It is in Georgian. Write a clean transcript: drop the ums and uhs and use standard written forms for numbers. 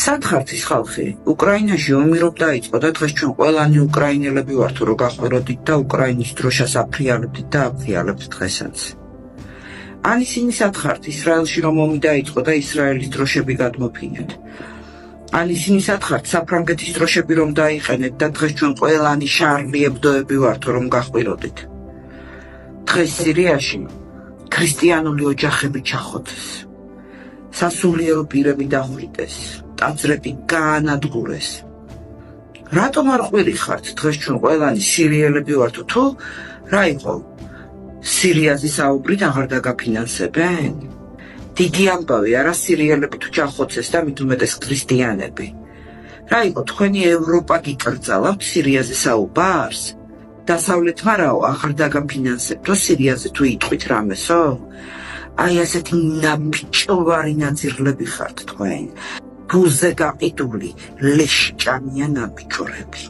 სათხართ ის ხალხი უკრაინაში ომი დაიწყო და დღეს ჩვენ ყველანი უკრაინელები ვართ რომ გახვეროდით და უკრაინის დროშას აფრიალებდით და აფრიალებთ დღესაც. ან ისინი სათხართ ისრაელში რომ ომი დაიწყო და ისრაელის დროშები გადმოფინეთ. ან ისინი სათხართ საფრანგეთის დროშები რომ დაიყენეთ და დღეს ჩვენ ყველანი შარლი ებდოები ვართ რომ გახვიროდით. დღეს სირიაში ქრისტიანული ოჯახები ჩახოთეს. სასულიერო პირები დახვრიტეს, ტაძრები გაანადგურეს. რატომ არ ყვირი ხართ დღეს ჩვენ ყველანი სირიელები ვართ თუ რა იყო? სირიაზე საუბრით აღარ დაგაფინანსებენ? დიდი ამბავი არა სირიელები თუ ჩახოცეს და მით უმეტეს ქრისტიანები. რა იყო თქვენი ევროპა გიკრძალავთ სირიაზე საუბარს? დასავლეთმა რაო აღარ დაგაფინანსებთო სირიაზე თუ იტყვით რამესო? აი ასეთი ნაბიჯოვარი ნაძირლები ხართ თქვენ. ფულზე გაყიდული ლეშჭამია ნაბიჯორები.